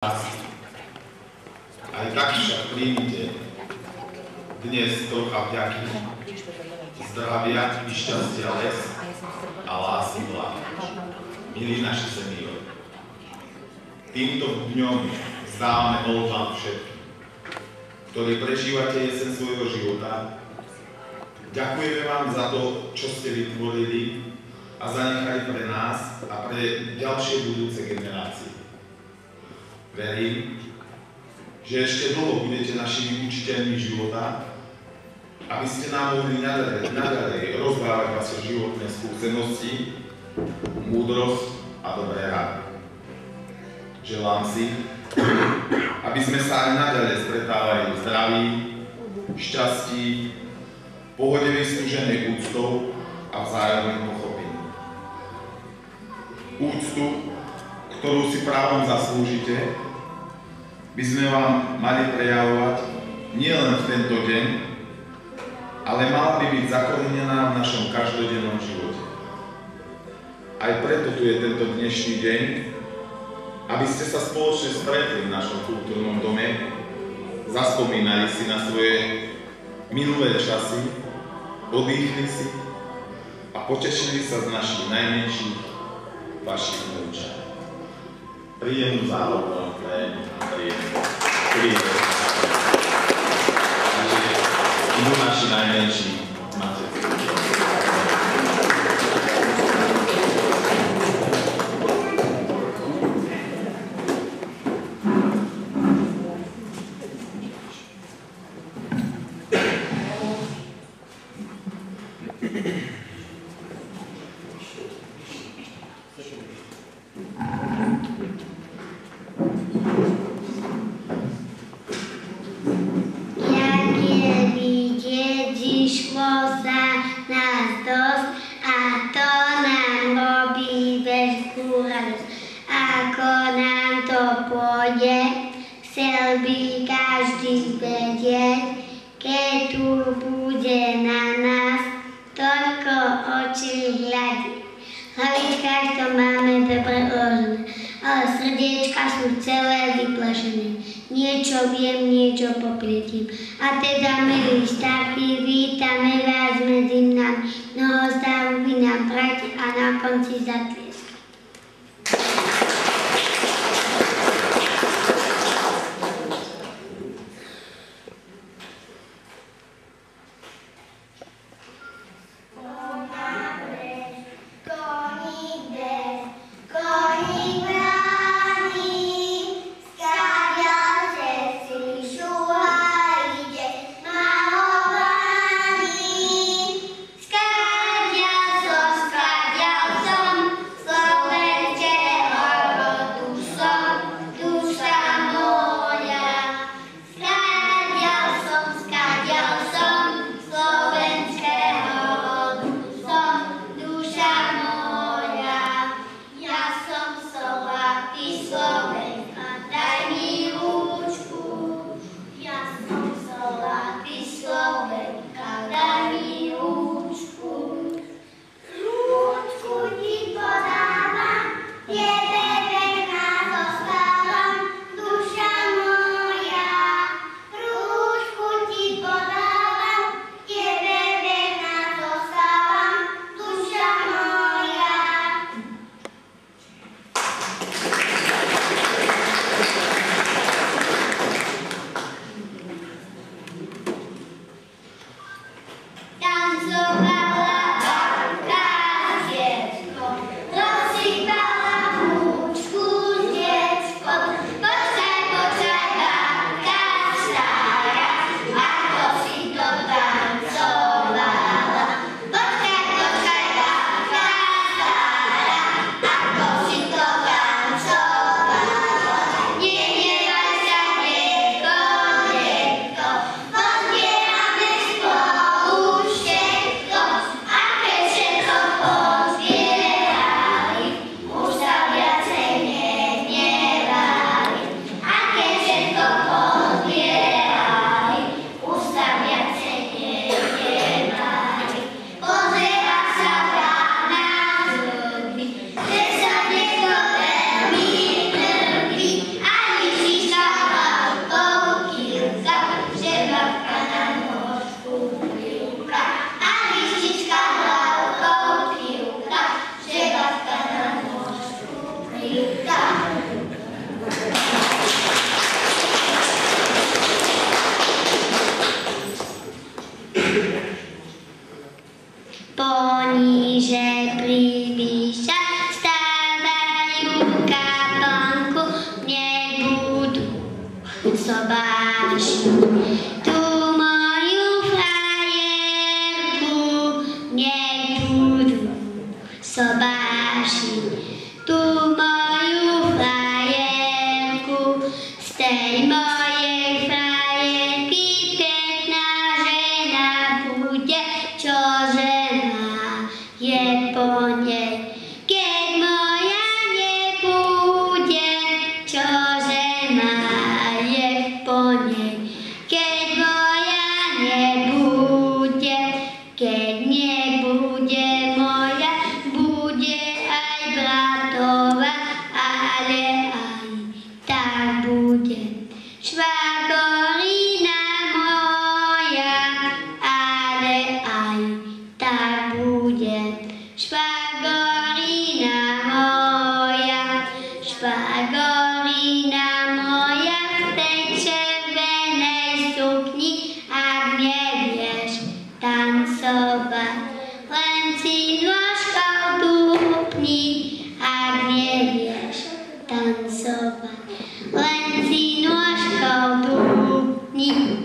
Aj tak však príjmite dnes trocha vďaky, zdravia i šťastia les a lásky vlád. Milí naši seniori, týmto dňom vzdávame hold vám všetkým, ktorí prežívate jeseň svojho života. Ďakujeme vám za to, čo ste vytvorili a zanechali pre nás a pre ďalšie budúce generácie. Verím, že ešte dlho budete našimi učiteľmi života, aby ste nám mohli naďalej rozdávať vaše životné skúsenosti, múdrosť a dobré rady. Želám si, aby sme sa aj naďalej stretávali v zdraví, šťastí, pohode vyslúženej úctou a vzájomným pochopením. Úctu, ktorú si právom zaslúžite, by sme vám mali prejavovať nielen v tento deň, ale mala by byť zakorenená v našom každodennom živote. Aj preto tu je tento dnešný deň, aby ste sa spoločne stretli v našom kultúrnom dome, zaspomínali si na svoje minulé časy, odýchli si a potešili sa z našich najmenších, vašich vnúčat. Príjemnú zároveň vám prajem a príjemnú. Takže idú naši najmenší materskí. A teda, milí starky, vítame vás medzi nami. Mnoho zdaru by nám prajte a na konci zatlieska. sobáši. Tu moju frajerku nebudú sobáši. Tu moju frajerku z tej mojej frajerky pekná žena bude, čože má je po nej. Keď moja nebude, čože má je po nej. Keď moja nebude, keď nebude moja, bude aj bratova, ale aj tak bude. Švagorina moja, ale aj tak bude. Švagorina moja, švagorina moja, v tej červenej sukni, ak nevieš tancovať, len si nôžkou dúpni, ak nevieš tancovať, len si nôžkou dúpni.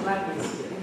Gracias.